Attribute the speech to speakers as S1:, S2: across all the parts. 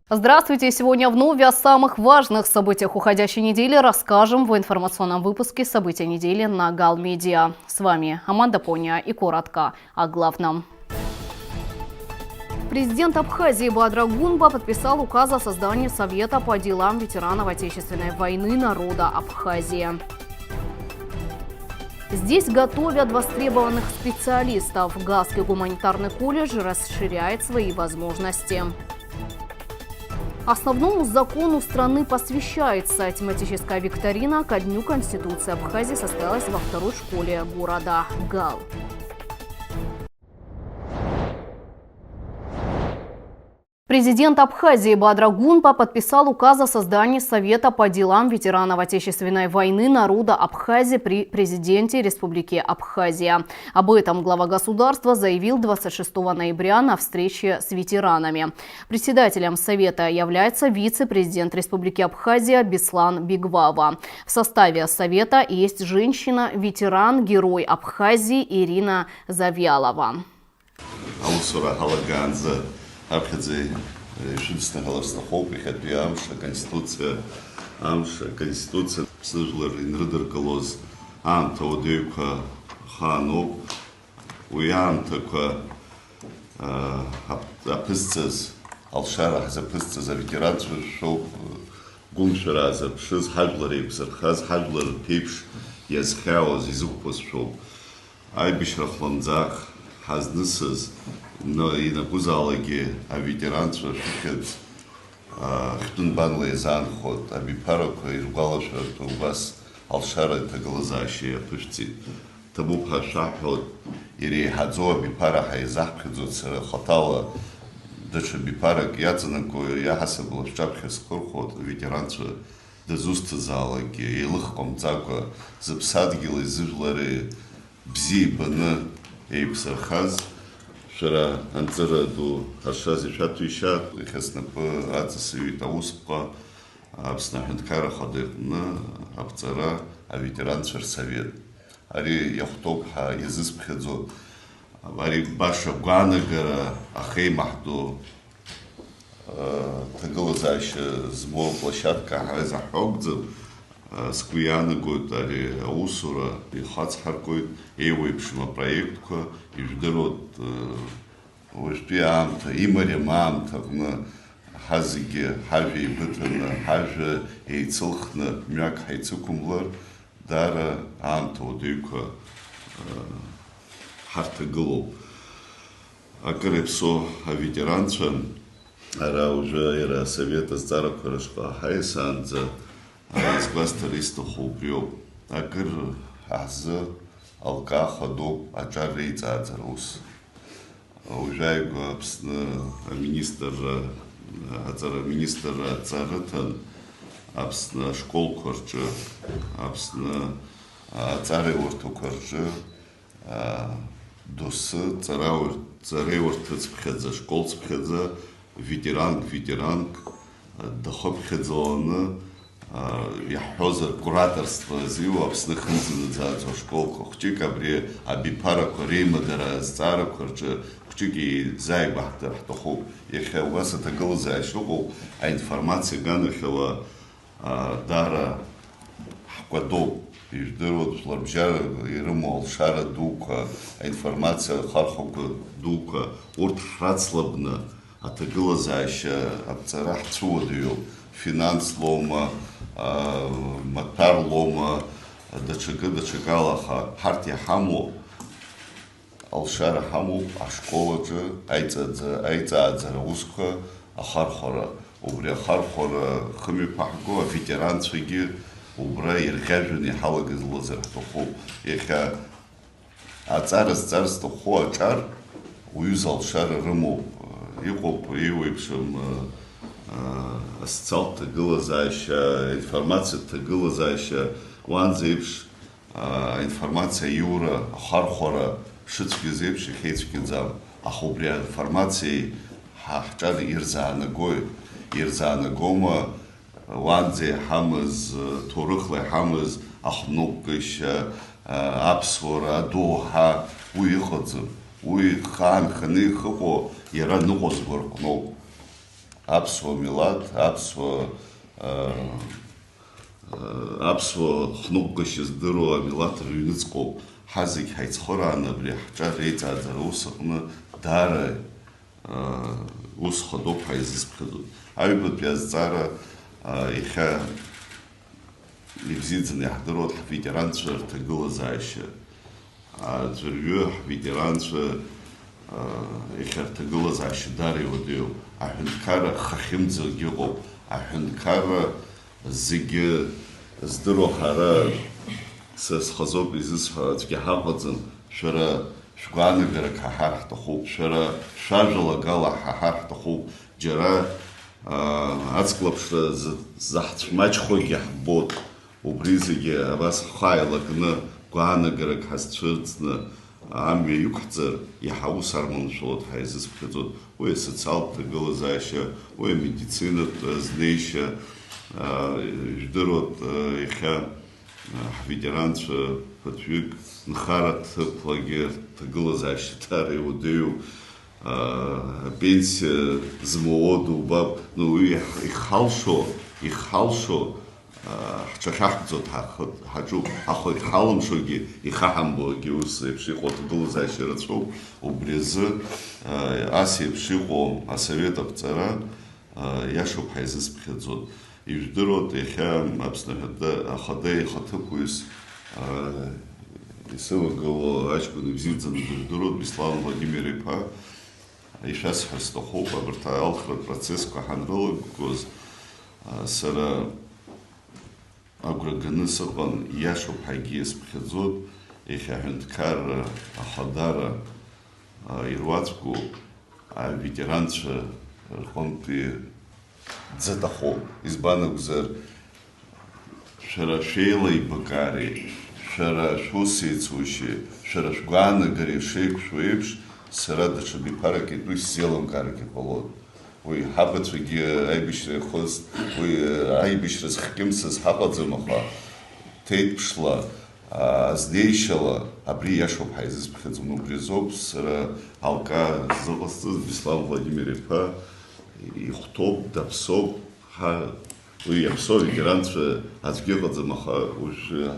S1: Здравствуйте! Сегодня вновь о самых важных событиях уходящей недели расскажем в информационном выпуске «События недели» на Галмедиа. С вами Аманда Поня и коротко о главном. Президент Абхазии Бадра Гунба подписал указ о создании Совета по делам ветеранов Отечественной войны народа Абхазии. Здесь готовят востребованных специалистов. Газский гуманитарный колледж расширяет свои возможности. Основному закону страны посвящается. Тематическая викторина ко Дню Конституции Абхазии состоялась во второй школе города Гал. Президент Абхазии Бадра Гунба подписал указ о создании Совета по делам ветеранов Отечественной войны народа Абхазии при президенте Республики Абхазия. Об этом глава государства заявил 26 ноября на встрече с ветеранами. Председателем Совета является вице-президент Республики Абхазия Беслан Бигвава. В составе Совета есть женщина-ветеран, герой Абхазии Ирина Завьялова.
S2: Абхазия шүнснахаларсна хоприхат биамша конституция служила инрыдыркалоз амта одeuка хану уямтака апысцыз алшара запысцыз ветеран шоу гумшара запшыз хажлары бсархаз хажлар пипш язхаоз изупос шоу айбишрахланзах хазнысыз но и на гузалаги а ветеранство шукет хтун банле занход а бипароко из галаша то у вас алшара это глазащие пышти табу хашахот ири хадзо бипара хайзахкзо цера хатала дача бипарак яцанако я хасабла шапхе скорхот ветеранство дезуста залаги и лыхком цако запсадгилы зыжлары бзи бана эйпсархаз Шара анцера до ашази шатуиша ихаснап ацсуит ауспа абснахенткара хадырна абцара аветеран совет ари яхтопха языспхедзо ари баша гуанагара ахей махду тагалазаша сбор площадка хаза хогдзо скуяна год ари аусура и хацхаркой эйвойпшима проектка и ждерот вождиамта имаримамта на хазиге хави бытна хаже и целхна мяк хайцукумлар дара амта одюка хартагло акрепсо ветеранца ара уже era совета стара корашка хайсанза Изгластаристо хубрио, агр азы алка ходу аджарри цацарус. Уже министр царытан, абсна школ корчы, абсна цары орту корчы, досы цары орты цпхедза, школ цпхедза, ветеран, дохоп хедзоны, яхозер кураторство зиу абснахнзын за школку хчик абри абипара корейма дара зара корче хчики зайбахтар тоху ехе у вас это глаза шоу а информация ганахела дара хкадо издерот слабжар ирмол шара дука информация хархуга дука урт храцлабна это глаза еще абцарах цудию финанс лома матар лома дачагалаха партия хаму алшара хаму а школа же айцадза уска ахархора убре хархора хми пахго ветеран цвиги убра ирхажуни халагыз лазер тоху еха ацарс тоху ачар уюзал шара рыму иқоп иуипшим социал тагылазаща, информация тагылазаща, ванзепш, информация юра, хархора, шицкизепш, хейцкинзам, ахубря информации, хахчар ирзана гома, ванзе хамыз, турыхлы хамыз, ахнукыша, апсора, доха, уйходзым, уй хан ханы хыхо, яра нугоз горкнул. Апсуа милат, апсуа хнуггашьа здыруа амилаҭ рыҩныҵҟоуп. Ҳазегь ҳаицхырааны абри ҳҿар реиҵааӡара ус аҟны даара ус хадоуп ҳаизызԥхьаӡоит. Аҩбатәи азҵаара иахьа ибзиаӡаны иаҳдыруа ҳветеранцәа рҭагылазаашьа. Аӡәырҩы ҳветеранцәа иахьа рҭагылазаашьа даара иуадаҩуп. Аҳәынҭқарра хахьымӡагьы ыҟоуп. Аҳәынҭқарра зегьы здыруа ҳара са схазоуп изысҳәо аӡәгьы ҳаҟаӡам. Шәара шәгәаанагарак ҳаҳар ҳҭахуп, шәара шәажәалагала ҳаҳар ҳҭахуп. Џьара аҵклаԥшра заҳцәмаҷхогьы ҳбоит. Убри зегьы абас ҳхы ааилагны гәаанагарак ҳазцәырҵны амҩа иқәҳҵар, иаҳа ус арманшәалоит ҳаизызԥхьаӡоит. Уи асоциалтә ҭагылазаашьа, уи амедицинатә знеишьа, жәдыруат иахьа ҳветеранцәа ԥыҭҩык нхараҭыԥлагьы рҭагылазаашьа даара иуадаҩуп. Апенсиа змоуа дубап. Уи ихалшо ҳҽахьаҳкӡоит ҳаҿуп. Аха ихалымшогьы, ихаҳамбогьы ус еиԥш иҟоу аҭагылазаашьа рацәоуп. Убри азы ас еиԥш иҟоу асовет аԥҵара иашоуп ҳаизызԥхьаӡоит. Ижәдыруат иахьа Аԥсны ахада ихаҭыԥуаҩыс исывагыло аҷкәын ибзиаӡаны дыжәдыруат Беслан Владимир-иԥа. Ишәасҳәар сҭахуп, абарҭ алхратә процессқәа ҳанрылагоз сара агәра ганы сыҟан, иашоуп ҳәагьы иазԥхьаӡоит. Иахьа аҳәынҭқарра, ахадара ируаӡәку аветеранцәа рҟынтәи дзаҭахоуп. Избан акәзар, шәара шәеилаибакаареи, шәара шәусеицушьеи, шәара шәгәаанагареи шеиқәшәо еиԥш, сара даҽа биԥарак итәы исзеилымкааргьы ҟалоит. Уи ҳабацәагьы аибашьра иахыз, уи аибашьра зхькьымсыз ҳаҟаӡам, аха ҭеиҭԥшла, азнеишьала абри иашоуп ҳаизызԥхьаӡом. Убри азоуп сара алка зыҟасҵаз Беслан Владимир-иԥа ихәҭоуп, даԥсоуп. Уи иаԥсоу аветеранцәа аӡәгьы ыҟаӡам, аха уажәы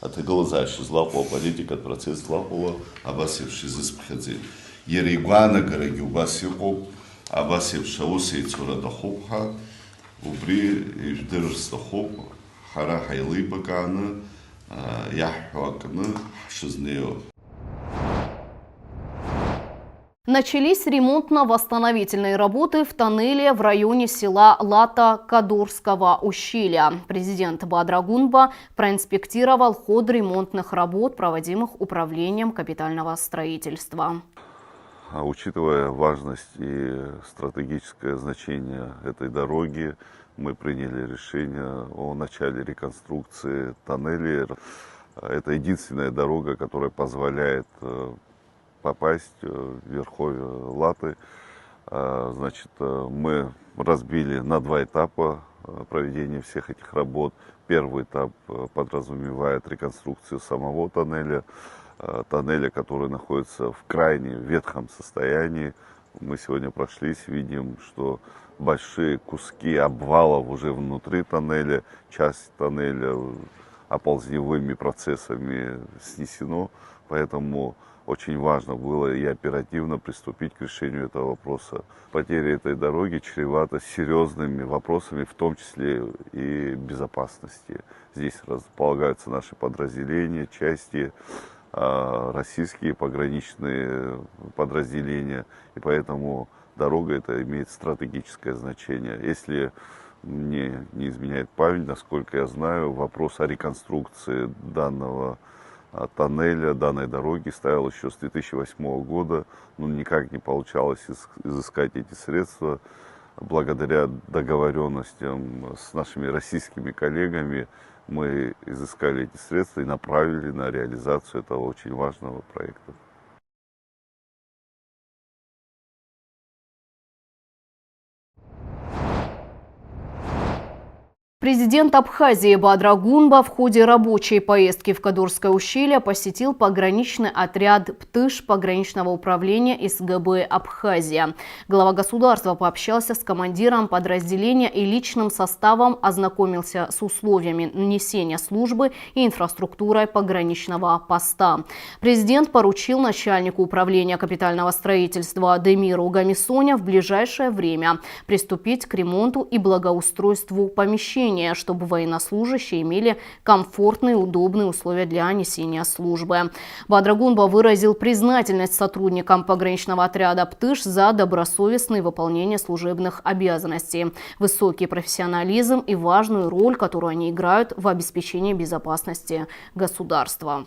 S2: аҭагылазаашьа злаҟоу, аполитикатә процесс злаҟоуа абас еиԥш изызԥхьаӡеит. Иара игәаанагарагьы убас иҟоуп, абас еиԥш аус еицура аҭахуп ҳәа. Убри ижәдырыр сҭахуп, ҳара ҳаилибакааны иаҳҳәо акны ҳшызнеиуа.
S1: Начались ремонтно-восстановительные работы в тоннеле в районе села Лата-Кадурского ущелья. Президент Баадрагунба проинспектировал ход ремонтных работ, проводимых Управлением капитального строительства.
S3: Учитывая важность и стратегическое значение этой дороги, мы приняли решение о начале реконструкции тоннелей. Это единственная дорога, которая позволяет попасть в верховье Латы. Значит, мы разбили на два этапа проведение всех этих работ. Первый этап подразумевает реконструкцию самого тоннеля, который находится в крайне ветхом состоянии. Мы сегодня прошлись, видим, что большие куски обвалов уже внутри тоннеля, часть тоннеля оползневыми процессами снесено, поэтому очень важно было и оперативно приступить к решению этого вопроса. Потеря этой дороги чревата серьезными вопросами, в том числе и безопасности. Здесь располагаются наши подразделения, части, российские пограничные подразделения, и поэтому дорога эта имеет стратегическое значение. Если мне не изменяет память, насколько я знаю, вопрос о реконструкции данного тоннеля, данной дороги ставил еще с 2008 года, но никак не получалось изыскать эти средства. Благодаря договоренностям с нашими российскими коллегами мы изыскали эти средства и направили на реализацию этого очень важного проекта.
S1: Президент Абхазии Баадрагунба в ходе рабочей поездки в Кадурское ущелье посетил пограничный отряд ПТШ пограничного управления СГБ Абхазия. Глава государства пообщался с командиром подразделения и личным составом, ознакомился с условиями несения службы и инфраструктурой пограничного поста. Президент поручил начальнику управления капитального строительства Демиру Гамисоня в ближайшее время приступить к ремонту и благоустройству помещений, чтобы военнослужащие имели комфортные и удобные условия для несения службы. Баадрагунба выразил признательность сотрудникам пограничного отряда ПТШ за добросовестное выполнение служебных обязанностей, высокий профессионализм и важную роль, которую они играют в обеспечении безопасности государства.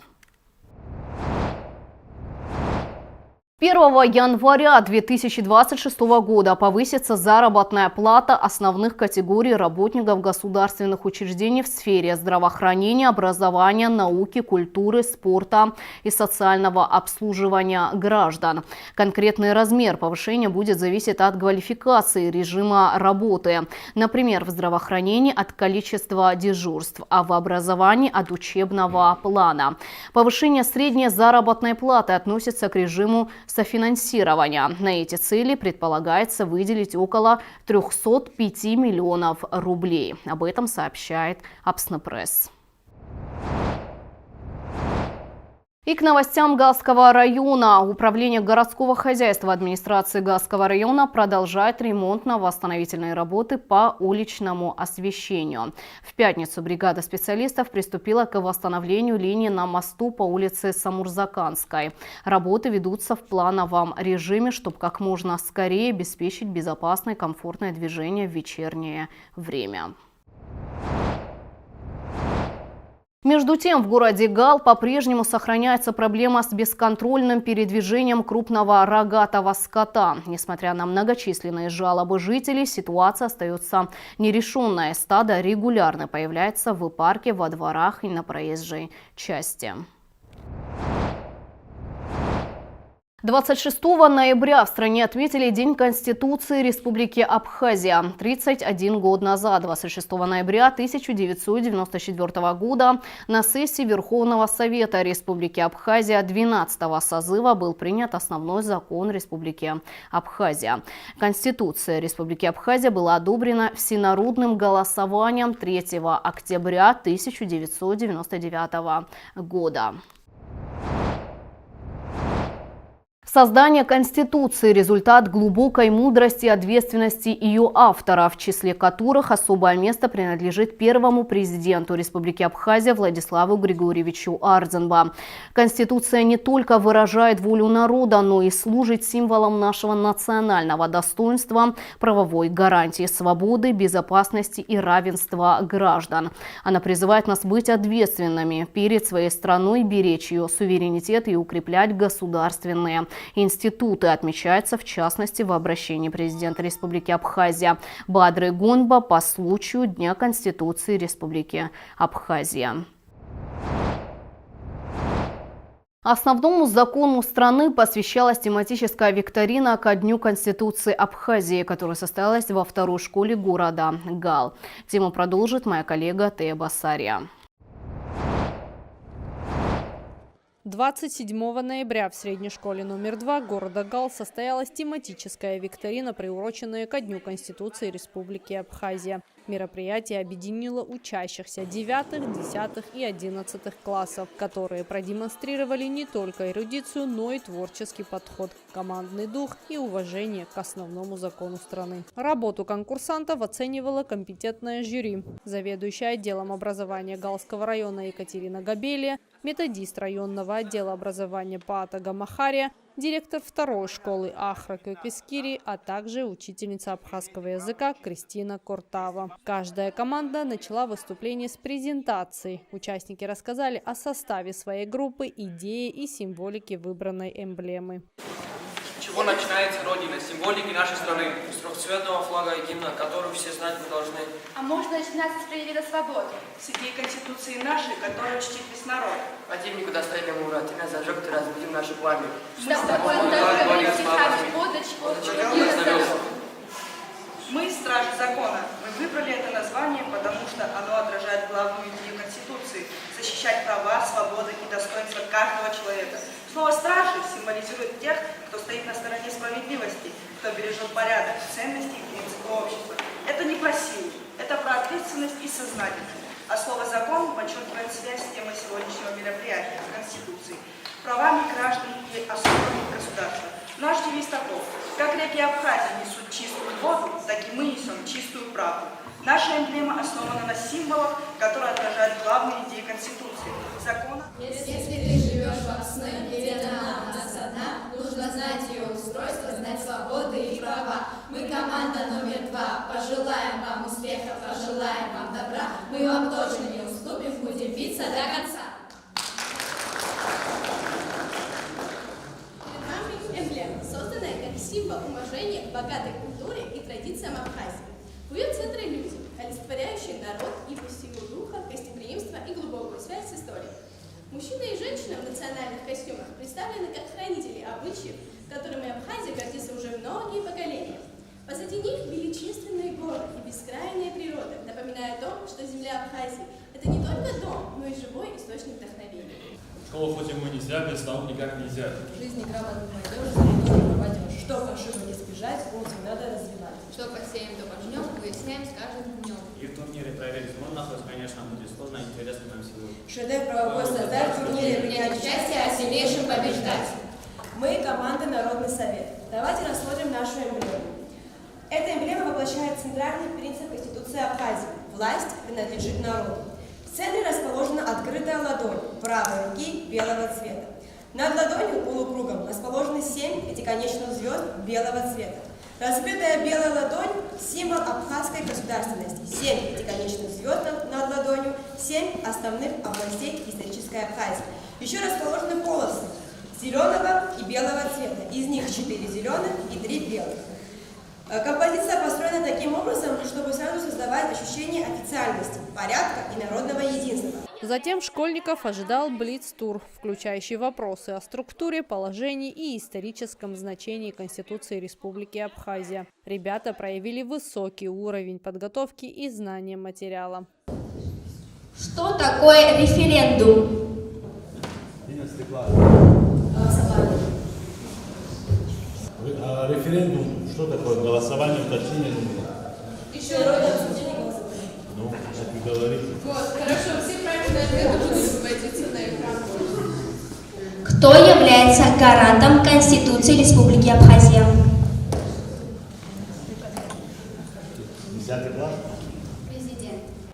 S1: 1 января 2026 года повысится заработная плата основных категорий работников государственных учреждений в сфере здравоохранения, образования, науки, культуры, спорта и социального обслуживания граждан. Конкретный размер повышения будет зависеть от квалификации, режима работы. Например, в здравоохранении от количества дежурств, а в образовании от учебного плана. Повышение средней заработной платы относится к режиму софинансирования. На эти цели предполагается выделить около 305 миллионов рублей. Об этом сообщает Апснепресс. И к новостям Галского района. Управление городского хозяйства администрации Галского района продолжает ремонтно-восстановительные работы по уличному освещению. В пятницу бригада специалистов приступила к восстановлению линии на мосту по улице Самурзаканской. Работы ведутся в плановом режиме, чтобы как можно скорее обеспечить безопасное и комфортное движение в вечернее время. Между тем, в городе Гал по-прежнему сохраняется проблема с бесконтрольным передвижением крупного рогатого скота. Несмотря на многочисленные жалобы жителей, ситуация остается нерешенной. Стадо регулярно появляется в парке, во дворах и на проезжей части. 26 ноября в стране отметили День Конституции Республики Абхазия. 31 год назад, 26 ноября 1994 года, на сессии Верховного Совета Республики Абхазия 12-го созыва был принят основной закон Республики Абхазия. Конституция Республики Абхазия была одобрена всенародным голосованием 3 октября 1999 года. Создание Конституции – результат глубокой мудрости и ответственности ее автора, в числе которых особое место принадлежит первому президенту Республики Абхазия Владиславу Григорьевичу Ардзенба. Конституция не только выражает волю народа, но и служит символом нашего национального достоинства, правовой гарантии свободы, безопасности и равенства граждан. Она призывает нас быть ответственными перед своей страной, беречь ее суверенитет и укреплять государственные институты, отмечается в частности в обращении президента Республики Абхазия Баадрагунба по случаю Дня Конституции Республики Абхазия. Основному закону страны посвящалась тематическая викторина ко Дню Конституции Абхазии, которая состоялась во второй школе города Гал. Тему продолжит моя коллега Тея Басария.
S4: 27 ноября в средней школе номер 2 города Гал состоялась тематическая викторина, приуроченная ко Дню Конституции Республики Абхазия. Мероприятие объединило учащихся 9, 10 и 11 классов, которые продемонстрировали не только эрудицию, но и творческий подход, командный дух и уважение к основному закону страны. Работу конкурсантов оценивала компетентное жюри. Заведующая отделом образования Галского района Екатерина Габелия, методист районного отдела образования Паата Гамахария, директор второй школы Ахра Кёкескири, а также учительница абхазского языка Кристина Кортава. Каждая команда начала выступление с презентацией. Участники рассказали о составе своей группы, идее и символике выбранной эмблемы.
S5: С чего начинается Родина, символики нашей страны, с трехцветного флага и гимна, которую все знать мы должны.
S6: А можно начинать с привида свободы.
S7: С идеи Конституции нашей, которая чтит весь народ.
S5: Противнику достойный мура, тебя зажег, ты разбудил нашу пламя.
S7: Мы, стражи закона, мы выбрали это название, потому потому что оно отражает главную идею Конституции – защищать права, свободы и достоинства каждого человека. Слово «стражи» символизирует тех, кто стоит на стороне справедливости, кто бережет порядок, ценности и принципы общества. Это не про силу, это про ответственность и сознательность. А слово «закон» подчеркивает связь с темой сегодняшнего мероприятия – Конституции, правами граждан и особенностями государства. Наш девиз таков: как реки Абхазии несут чистую воду, так и мы несем чистую правду. Наша эмблема основана на символах, которые отражают главные идеи Конституции, закона.
S8: Если ты живешь во сне, где она у нас одна, нужно знать ее устройство, знать свободы и права. Мы команда номер 2, пожелаем вам успехов, пожелаем вам добра. Мы вам тоже не уступим, будем биться до конца.
S9: Эмблема, созданная как символ уважения к богатой культуре и традициям Абхазии. В ее центре люди, олицетворяющие народ, его силу духа, гостеприимство и глубокую связь с историей. Мужчина и женщина в национальных костюмах представлены как хранители обычаев, которыми Абхазия гордится уже многие поколения. Позади них величественные горы и бескрайняя природа, напоминая о том, что земля Абхазии – это не только дом, но и живой источник вдохновения.
S10: В школу хоть ему нельзя, без наук никак нельзя.
S11: В жизни грамотной молодежи, зарядной молодежь. Чтоб ошибок не избежать, умственно надо развивать.
S8: Что посеем, то пожнем, выясняем с каждым днем.
S10: И в турнире проверить монахов, конечно, будет сложно и интересно нам сегодня.
S11: Шедевр правовой создать в турнире принять участие, а сильнейшим побеждать. Мы команда Народный совет. Давайте рассмотрим нашу эмблему. Эта эмблема воплощает центральный принцип Конституции Абхазии. Власть принадлежит народу. В центре расположена открытая ладонь правой руки белого цвета. Над ладонью полукругом расположены 7 пятиконечных звезд белого цвета. Раскрытая белая ладонь – символ абхазской государственности. 7 пятиконечных звезд над ладонью, 7 основных областей исторической Абхазии. Еще расположены полосы зеленого и белого цвета. Из них 4 зеленых и 3 белых. Композиция построена таким образом, чтобы сразу создавать ощущение официальности, порядка и народного единства.
S4: Затем школьников ожидал блиц-тур, включающий вопросы о структуре, положении и историческом значении Конституции Республики Абхазия. Ребята проявили высокий уровень подготовки и знания материала.
S8: Что такое референдум?
S12: 11 класс. Референдум, что такое? Голосование, уточнение?
S8: Еще раз.
S12: Ну, как вы говорите.
S8: Вот, хорошо, все правильные ответы будут выводиться на экран. Кто является гарантом Конституции Республики Абхазия?
S12: 10 класс.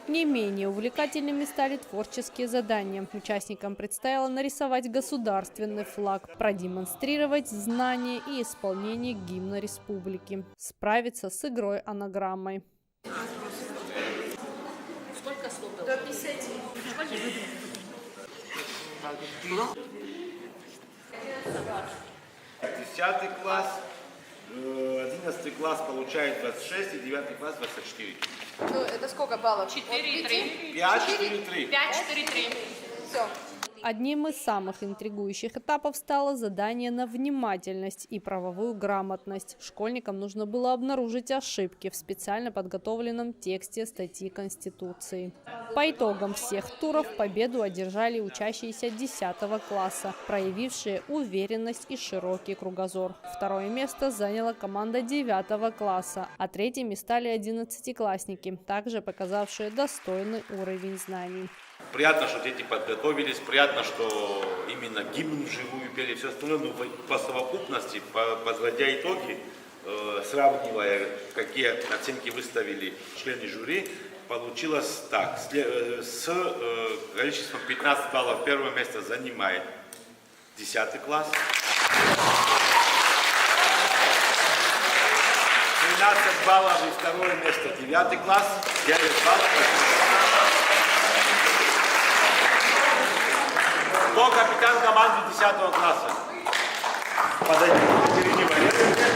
S4: Не менее увлекательными стали творческие задания. Участникам предстояло нарисовать государственный флаг, продемонстрировать знания и исполнение гимна республики, справиться с игрой-анаграммой.
S7: Сколько слов было? До 50.
S13: 10 класс, 11 класс получает 26 и 9 класс 24.
S6: Ну, это сколько баллов?
S7: 4,3.
S13: 5, 4, 3.
S7: 5, 4, 3.
S6: Все.
S4: Одним из самых интригующих этапов стало задание на внимательность и правовую грамотность. Школьникам нужно было обнаружить ошибки в специально подготовленном тексте статьи Конституции. По итогам всех туров победу одержали учащиеся 10 класса, проявившие уверенность и широкий кругозор. Второе место заняла команда 9 класса, а третьими стали 11-классники, также показавшие достойный уровень знаний.
S13: Приятно, что дети подготовились, приятно, что именно гимн вживую пели, все остальное, но по совокупности, подводя итоги, сравнивая, какие оценки выставили члены жюри, получилось так. С количеством 15 баллов первое место занимает 10 класс. 13 баллов и второе место 9 класс, 9 баллов. Кто капитан команды 10 класса? Подойди к Катерине Валерьевне.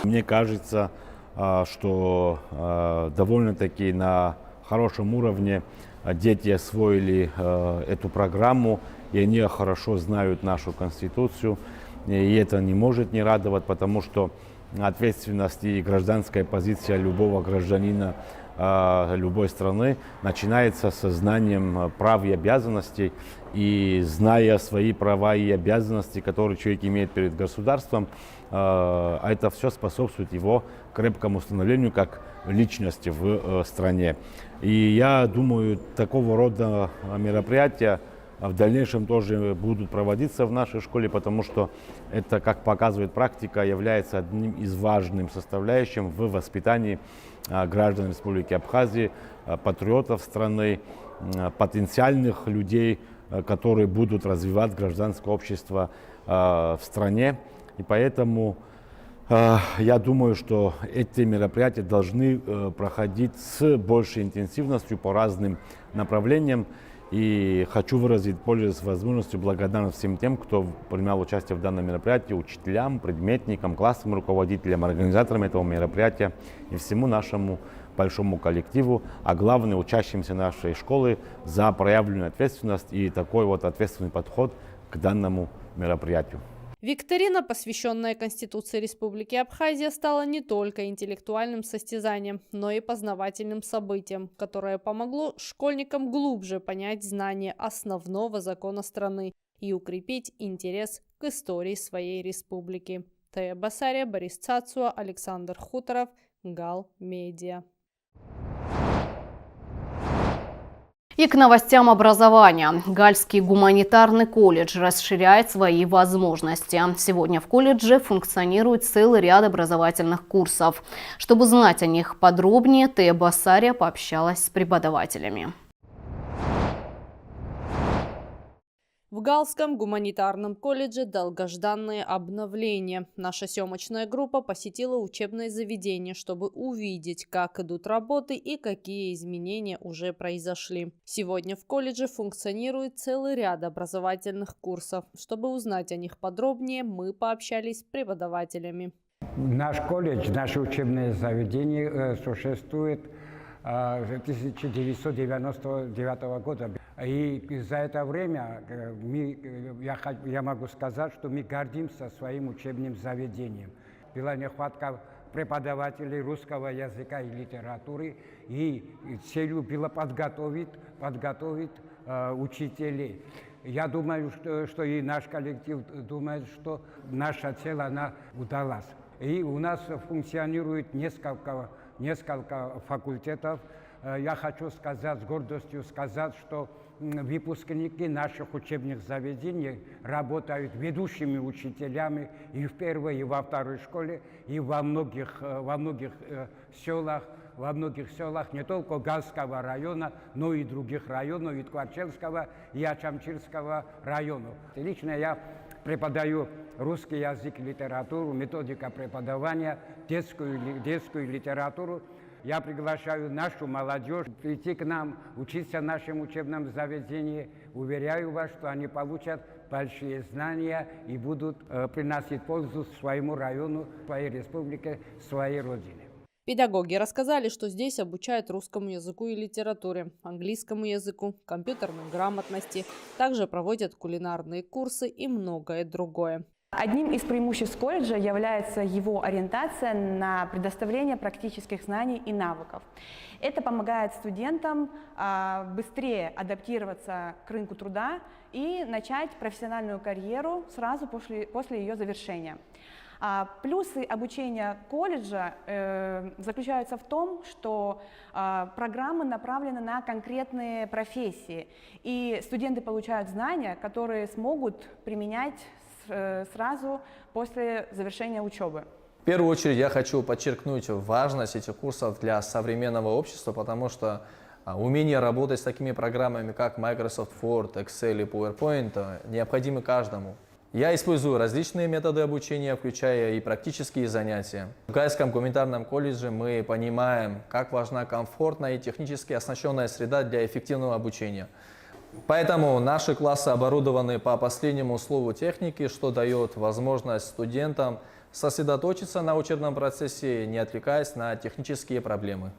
S12: Мне кажется, что довольно-таки на хорошем уровне дети освоили эту программу, и они хорошо знают нашу Конституцию. и это не может не радовать, потому что ответственность и гражданская позиция любого гражданина любой страны начинается со знанием прав и обязанностей, и зная свои права и обязанности, которые человек имеет перед государством, это все способствует его крепкому становлению как личности в стране. И я думаю, такого рода мероприятия в дальнейшем тоже будут проводиться в нашей школе, потому что это, как показывает практика, является одним из важных составляющих в воспитании граждан Республики Абхазии, патриотов страны, потенциальных людей, которые будут развивать гражданское общество в стране. И поэтому я думаю, что эти мероприятия должны проходить с большей интенсивностью по разным направлениям. И хочу выразить, пользуясь возможностью, благодарность всем тем, кто принимал участие в данном мероприятии, учителям, предметникам, классовым руководителям, организаторам этого мероприятия и всему нашему большому коллективу, а главное, учащимся нашей школы за проявленную ответственность и такой вот ответственный подход к данному мероприятию.
S4: Викторина, посвященная Конституции Республики Абхазия, стала не только интеллектуальным состязанием, но и познавательным событием, которое помогло школьникам глубже понять знания основного закона страны и укрепить интерес к истории своей республики. Тая Басария, Борис Цацуа, Александр Хуторов, Гал Медиа.
S1: И к новостям образования. Гальский гуманитарный колледж расширяет свои возможности. Сегодня в колледже функционирует целый ряд образовательных курсов. Чтобы знать о них подробнее, Тая Басария пообщалась с преподавателями.
S4: В Галском гуманитарном колледже долгожданное обновление. Наша съемочная группа посетила учебное заведение, чтобы увидеть, как идут работы и какие изменения уже произошли. Сегодня в колледже функционирует целый ряд образовательных курсов. Чтобы узнать о них подробнее, мы пообщались с преподавателями.
S14: Наш колледж, наше учебное заведение существует с 1999 года. И за это время я могу сказать, что мы гордимся своим учебным заведением. Была нехватка преподавателей русского языка и литературы, и целью было подготовить учителей. Я думаю, что и наш коллектив думает, что наша цель, она удалась. И у нас функционирует несколько факультетов. Я хочу сказать, с гордостью сказать, что выпускники наших учебных заведений работают ведущими учителями и в первой, и во второй школе, и во многих селах не только Галского района, но и других районов, и Ткачевского, и Ачамчирского районов. Лично я преподаю русский язык и литературу, методика преподавания, детскую литературу. Я приглашаю нашу молодежь прийти к нам, учиться в нашем учебном заведении. Уверяю вас, что они получат большие знания и будут приносить пользу своему району, своей республике, своей родине.
S4: Педагоги рассказали, что здесь обучают русскому языку и литературе, английскому языку, компьютерной грамотности, также проводят кулинарные курсы и многое другое.
S15: Одним из преимуществ колледжа является его ориентация на предоставление практических знаний и навыков. Это помогает студентам быстрее адаптироваться к рынку труда и начать профессиональную карьеру сразу после ее завершения. Плюсы обучения колледжа заключаются в том, что программы направлены на конкретные профессии, и студенты получают знания, которые смогут применять сразу после завершения учебы.
S16: В первую очередь я хочу подчеркнуть важность этих курсов для современного общества, потому что умение работать с такими программами, как Microsoft Word, Excel и PowerPoint, необходимы каждому. Я использую различные методы обучения, включая и практические занятия. В Гальском гуманитарном колледже мы понимаем, как важна комфортная и технически оснащенная среда для эффективного обучения. Поэтому наши классы оборудованы по последнему слову техники, что дает возможность студентам сосредоточиться на учебном процессе, не отвлекаясь на технические проблемы.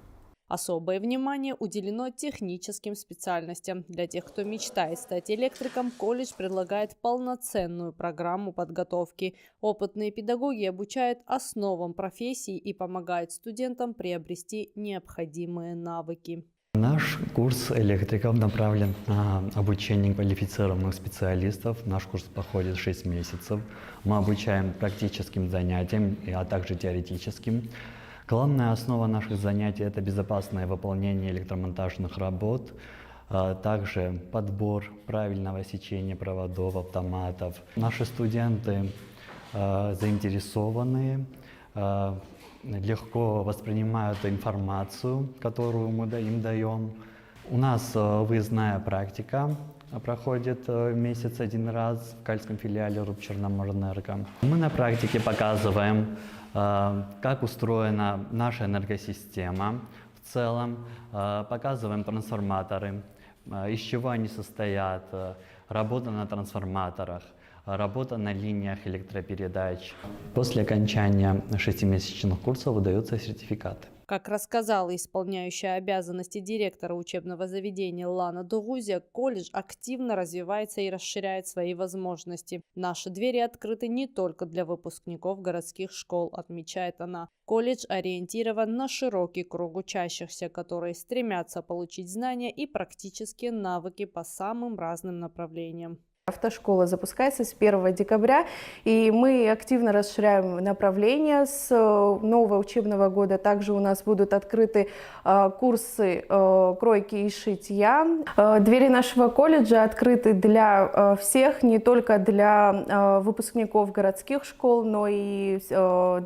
S4: Особое внимание уделено техническим специальностям. Для тех, кто мечтает стать электриком, колледж предлагает полноценную программу подготовки. Опытные педагоги обучают основам профессии и помогают студентам приобрести необходимые навыки.
S17: Наш курс электриков направлен на обучение квалифицированных специалистов. Наш курс проходит 6 месяцев. Мы обучаем практическим занятиям, а также теоретическим. Главная основа наших занятий – это безопасное выполнение электромонтажных работ, также подбор правильного сечения проводов, автоматов. Наши студенты заинтересованные, легко воспринимают информацию, которую мы им даем. У нас выездная практика проходит в месяц один раз в Кальском филиале РУП Черноморэнерго. Мы на практике показываем, как устроена наша энергосистема в целом, показываем трансформаторы, из чего они состоят, работа на трансформаторах, работа на линиях электропередач. После окончания 6-месячных курсов выдаются сертификаты.
S4: Как рассказала исполняющая обязанности директора учебного заведения Лана Дугузя, колледж активно развивается и расширяет свои возможности. Наши двери открыты не только для выпускников городских школ, отмечает она. Колледж ориентирован на широкий круг учащихся, которые стремятся получить знания и практические навыки по самым разным направлениям.
S18: Автошкола запускается с 1 декабря, и мы активно расширяем направления с нового учебного года. Также у нас будут открыты курсы кройки и шитья. Двери нашего колледжа открыты для всех, не только для выпускников городских школ, но и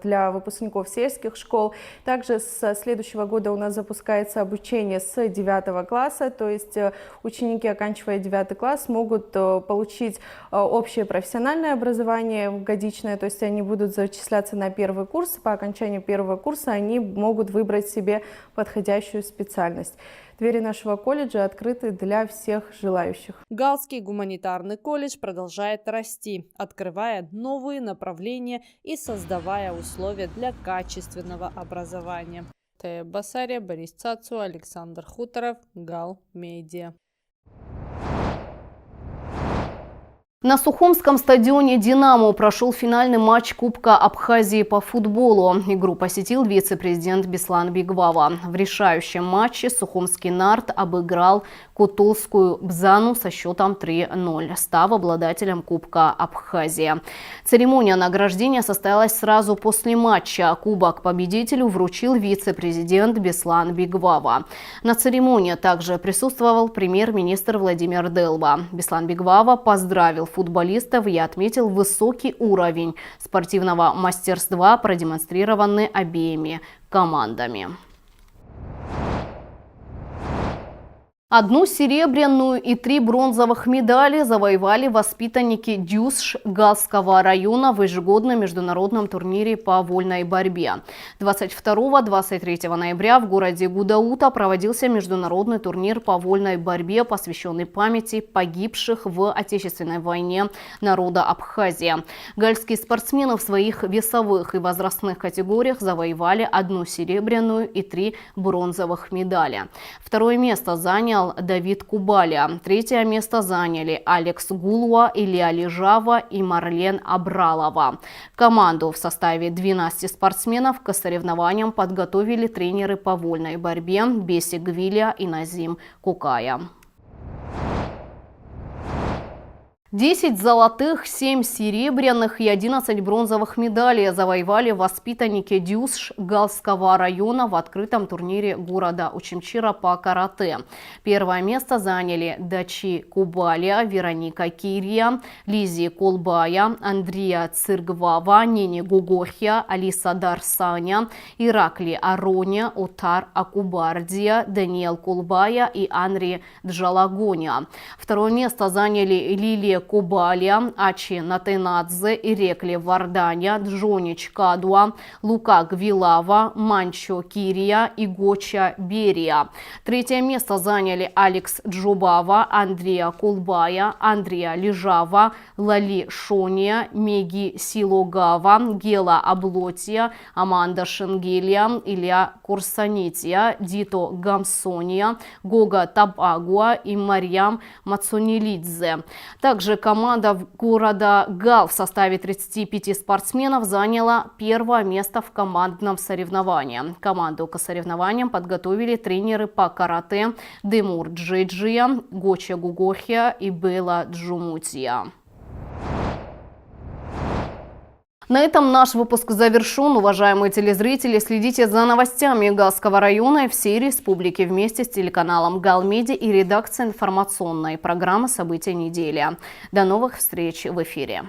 S18: для выпускников сельских школ. Также с следующего года у нас запускается обучение с 9 класса, то есть ученики, оканчивая 9 класс, могут получить общее профессиональное образование годичное, то есть они будут зачисляться на первый курс. По окончанию первого курса они могут выбрать себе подходящую специальность. Двери нашего колледжа открыты для всех желающих.
S4: Галский гуманитарный колледж продолжает расти, открывая новые направления и создавая условия для качественного образования. Тея Басария, Борис Цацу, Александр Хуторов, Гал Медиа.
S1: На Сухумском стадионе «Динамо» прошел финальный матч Кубка Абхазии по футболу. Игру посетил вице-президент Беслан Бигвава. В решающем матче Сухумский «Нарт» обыграл Кутулскую «Бзану» со счетом 3-0, став обладателем Кубка Абхазии. Церемония награждения состоялась сразу после матча. Кубок победителю вручил вице-президент Беслан Бигвава. На церемонии также присутствовал премьер-министр Владимир Делба. Беслан Бигвава поздравил футболистов и отметил высокий уровень спортивного мастерства, продемонстрированный обеими командами. 1 серебряную и 3 бронзовых медали завоевали воспитанники Дюсш Галского района в ежегодном международном турнире по вольной борьбе. 22-23 ноября в городе Гудаута проводился международный турнир по вольной борьбе, посвященный памяти погибших в Отечественной войне народа Абхазии. Гальские спортсмены в своих весовых и возрастных категориях завоевали 1 серебряную и 3 бронзовых медали. Второе место занял Давид Кубаля. Третье место заняли Алекс Гулуа, Илья Лежава и Марлен Абралова. Команду в составе 12 спортсменов к соревнованиям подготовили тренеры по вольной борьбе Беси Гвиля и Назим Кукая. 10 золотых, 7 серебряных и 11 бронзовых медалей завоевали воспитанники Дюсш Галского района в открытом турнире города Учимчира по карате. Первое место заняли Дачи Кубаля, Вероника Кирия, Лизи Колбая, Андрея Циргвава, Нини Гугохия, Алиса Дарсаня, Иракли Ароня, Утар Акубардия, Даниэл Колбая и Анри Джалагоня. Второе место заняли Лилия Кобалия, Ачи Натенадзе, Ирекли Варданя, Джонич Кадуа, Лука Гвилава, Манчо Кирия и Гоча Берия. Третье место заняли Алекс Джубава, Андрея Кулбая, Андрея Лежава, Лали Шония, Меги Силогава, Гела Облотия, Аманда Шенгелия, Илья Курсанития, Дито Гамсония, Гога Табагуа и Марьям Мацунилидзе. Также команда города Гал в составе 35 спортсменов заняла первое место в командном соревновании. Команду к соревнованиям подготовили тренеры по карате Демур Джиджия, Гоча Гугохия и Бела Джумутия. На этом наш выпуск завершен. Уважаемые телезрители, следите за новостями Галского района и всей республики вместе с телеканалом Галмедиа и редакцией информационной программы «События недели». До новых встреч в эфире.